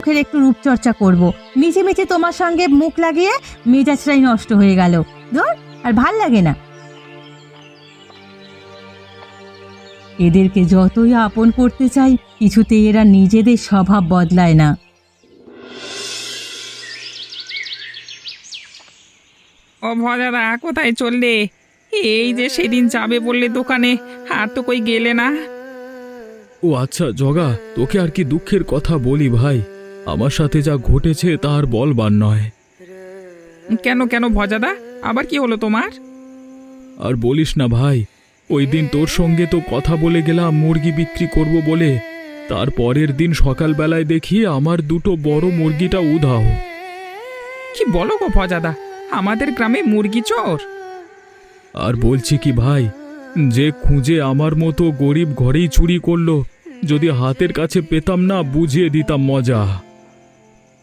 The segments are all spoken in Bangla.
মুখের একটু রূপচর্চা করব। মিছে মিছে তোমার সঙ্গে মুখ লাগিয়ে মেজাজটাই নষ্ট হয়ে গেল। ধর, আর ভাল লাগে না। এদেরকে যতই আপন করতে চাই, কিছুতেই এরা নিজেদের স্বভাব বদলায় না। ও ভজাদা, কোথায় চললে? এই যে সেদিন যাবে বললে দোকানে, আর তো কই গেলে না। ও আচ্ছা জগা, তোকে আর কি দুঃখের কথা বলি ভাই। আমার সাথে যা ঘটেছে তা আর বলবার নয়। কেন কেন ভজাদা, আবার কি হলো তোমার? আর বলিস না ভাই, ওই দিন তোর সঙ্গে তো কথা বলে গেলাম মুরগি বিক্রি করব বলে, তার পরের দিন সকালবেলায় দেখি আমার দুটো বড় মুরগিটা উধাও। কি বলো গো ভজাদা, আমাদের গ্রামে মুরগি চোর? আর বলছি কি ভাই, যে খুঁজে আমার মতো গরিব ঘরেই চুরি করলো, যদি হাতের কাছে পেতাম না বুঝিয়ে দিতাম মজা।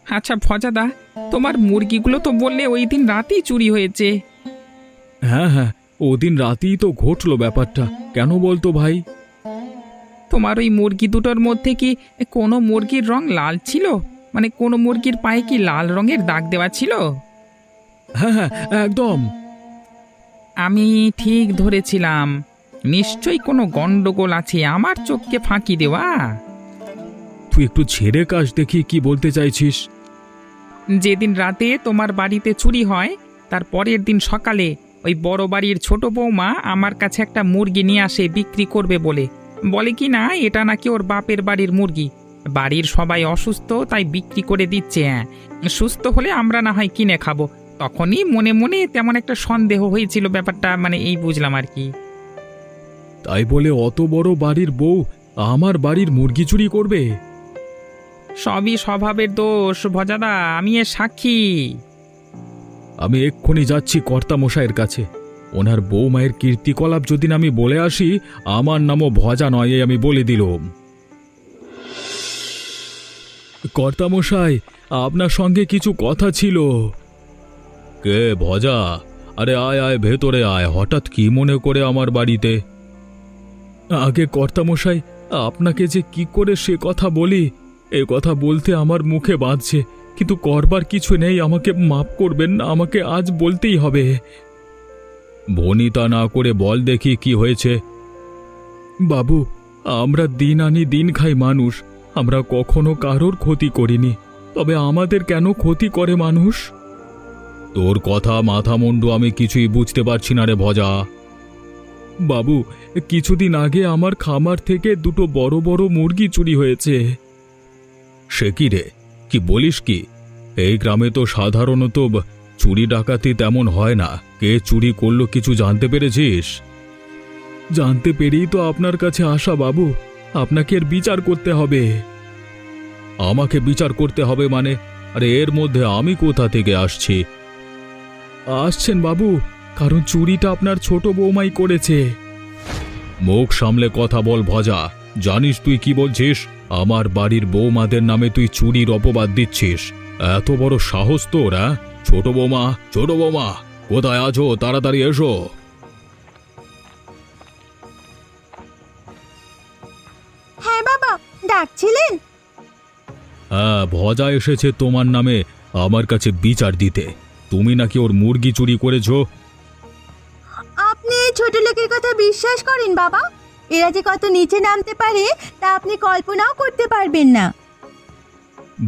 আচ্ছা ভজাদা, তোমার মুরগিগুলো তো বললে ওই দিন রাতেই চুরি হয়েছে। হ্যাঁ হ্যাঁ, ওদিন রাতেই তো ঘটলো ব্যাপারটা। কেন বলতো ভাই? তোমার ওই মুরগি দুটোর মধ্যে কি কোনো মুরগির রং লাল ছিল? মানে কোনো মুরগির পায়ে কি লাল রঙের দাগ দেওয়া ছিল? হ্যাঁ হ্যাঁ, একদম। আমি ঠিক ধরেছিলাম, নিশ্চয়ই কোনো গন্ডগোল আছে, আমার চোখকে ফাঁকি দেওয়া। তুই একটু ছেড়ে কাজ দেখি, কি বলতে চাইছিস? যেদিন রাতে তোমার বাড়িতে চুরি হয়, তার পরের দিন সকালে ওই বড় বাড়ির ছোট বৌমা আমার কাছে একটা মুরগি নিয়ে আসে বিক্রি করবে বলে। বলে কি না এটা নাকি ওর বাপের বাড়ির মুরগি, বাড়ির সবাই অসুস্থ তাই বিক্রি করে দিচ্ছে। সুস্থ হলে আমরা না হয় কিনে খাবো। তখনই মনে মনে তেমন একটা সন্দেহ হয়েছিল, ব্যাপারটা মানে এই বুঝলাম আর কি। তাই বলে অত বড় বাড়ির বউ আমার বাড়ির মুরগি চুরি করবে? সবই স্বভাবের দোষ ভজাদা, আমি এর সাক্ষী। আমি এক্ষুনি যাচ্ছি কর্তামশাইয়ের কাছে। ওনার বৌমায়ের কীর্তিকলাপ যদি না আমি বলে আসি, আমার নামও ভজা নয়, এই আমি বলে দিলুম। কর্তামশাই, আপনার সঙ্গে কিছু কথা ছিল। কে ভজা? আরে আয় আয়, ভেতরে আয়। হঠাৎ কি মনে করে আমার বাড়িতে? আগে কর্তামশাই, আপনাকে যে কি করে সে কথা বলি, এ কথা বলতে আমার মুখে বাঁধছে, কিন্তু করবার কিছু নেই। আমাকে মাফ করবেন, আমাকে আজ বলতেই হবে। ভনিতা না করে বল দেখি কি হয়েছে। বাবু, আমরা দিন আনি দিন খাই মানুষ, আমরা কখনো কারোর ক্ষতি করিনি, তবে আমাদের কেন ক্ষতি করে মানুষ? তোর কথা মাথা মুন্ডু আমি কিছুই বুঝতে পারছি না রে ভজা। বাবু, কিছুদিন আগে আমার খামার থেকে দুটো বড় বড় মুরগি চুরি হয়েছে। সে কি রে, কি বলিস কি? এই গ্রামে তো সাধারণত চুরি ডাকাতি তেমন হয় না। কে চুরি করলো কিছু জানতে পেরেছিস? জানতে পেরেই তো আপনার কাছে আসা বাবু। আপনাকে এর বিচার করতে হবে। আমাকে বিচার করতে হবে মানে? আরে এর মধ্যে আমি কোথা থেকে আসছি? আসছেন বাবু, কারণ চুরিটা আপনার ছোট বৌমাই করেছে। মুখ সামলে কথা বল ভজা। জানিস তুই কি বলছিস? আমার বাড়ির বৌমাদের নামে তুই চুরির অপবাদ দিচ্ছিস। এত বড় সাহস তোর? ছোট বৌমা, ছোট বৌমা, কোথায় আছো? তাড়াতাড়ি এসো। হ্যাঁ বাবা, ডাকছিলেন? হ্যাঁ, ভজা এসেছে তোমার নামে আমার কাছে বিচার দিতে। তুমি নাকি ওর মুরগি চুরি করেছো। আপনি এই ছোট লোকের কথা বিশ্বাস করেন বাবা? এরা যে কত নিচে নামতে পারে তা আপনি কল্পনাও করতে পারবেন না।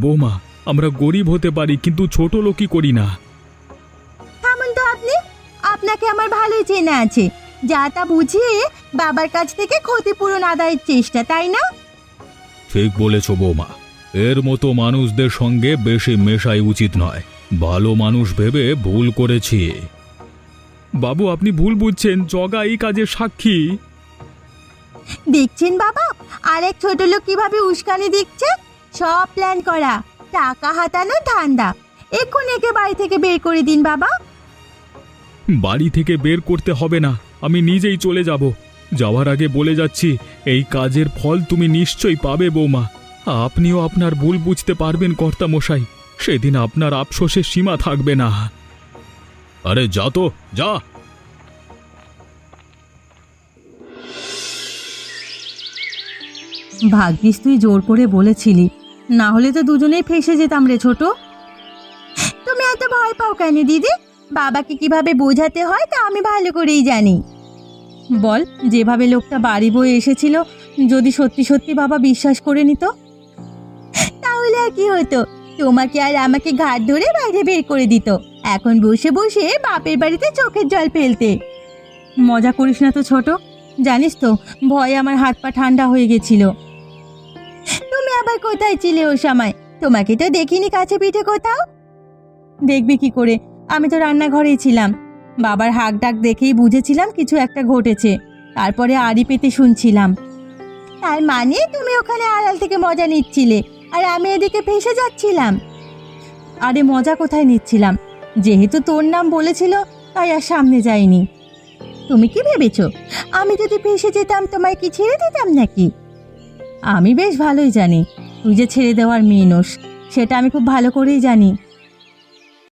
বৌমা, আমরা গরিব হতে পারি কিন্তু ছোট লোকই করি না। থামুন তো আপনি, আপনাকে আমার ভালোই চেনা আছে। যা তা বুঝিয়ে বাবার কাছ থেকে ক্ষতিপূরণ আদায়ের চেষ্টা, তাই না? ঠিক বলেছ বৌমা, এর মতো মানুষদের সঙ্গে বেশি মেশাই উচিত নয়। ভালো মানুষ ভেবে ভুল করেছি। বাবু, আপনি ভুল বুঝছেন, জগা এই কাজের সাক্ষী। দেখছেন বাবা, আরেক ছোট লোক কিভাবে উস্কানি দিচ্ছে। সব প্ল্যান করা, টাকা হাতানো ধান্দা। এক্ষুনি একে বাড়ি থেকে বের করে দিন বাবা। বাড়ি থেকে বের করতে হবে না, আমি নিজেই চলে যাব। যাওয়ার আগে বলে যাচ্ছি, এই কাজের ফল তুমি নিশ্চয়ই পাবে বৌমা। আপনিও আপনার ভুল বুঝতে পারবেন কর্তামশাই, সেদিন আপনার আফসোসের সীমা থাকবে না। আরে যা তো, যা। ভাগ্যিস তুই জোর করে বলেছিলি, না হলে তো দুজনেই ফেঁসে যেতাম রে ছোট। তুমি এত ভয় পাও কেন দিদি? বাবাকে কিভাবে বোঝাতে হয় তা আমি ভালো করেই জানি। বল, যেভাবে লোকটা বাড়ি বয়ে এসেছিল, যদি সত্যি সত্যি বাবা বিশ্বাস করে নিত, তাহলে আর কি হতো? তোমাকে আর আমাকে ঘাট ধরে বাইরে বের করে দিত। এখন বসে বসে বাপের বাড়িতে চোখের জল ফেলতে। মজা করিস না তো ছোট, জানিস তো ভয়ে আমার হাত পা ঠান্ডা হয়ে গেছিল। তুমি আবার কোথায় ছিলে ও সময়? তোমাকে তো দেখিনি কাছে পিঠে কোথাও। দেখবি কি করে, আমি তো রান্নাঘরেই ছিলাম। বাবার হাঁক ডাক দেখেই বুঝেছিলাম কিছু একটা ঘটেছে। তারপরে আড়ি পেতে শুনছিলাম। তার মানে তুমি ওখানে আড়াল থেকে মজা নিচ্ছিলে আর আমি এদিকে ফেঁসে যাচ্ছিলাম? আরে মজা কোথায় নিচ্ছিলাম, যেহেতু তোর নাম বলেছিল তাই আর সামনে যাইনি। তুমি কি ভেবেছো আমি যদি ফেঁসে যেতাম তোমায় কি ছেড়ে দিতাম নাকি? আমি বেশ ভালোই জানি তুই যে ছেড়ে দেওয়ার মেয়ে নোস, সেটা আমি খুব ভালো করেই জানি।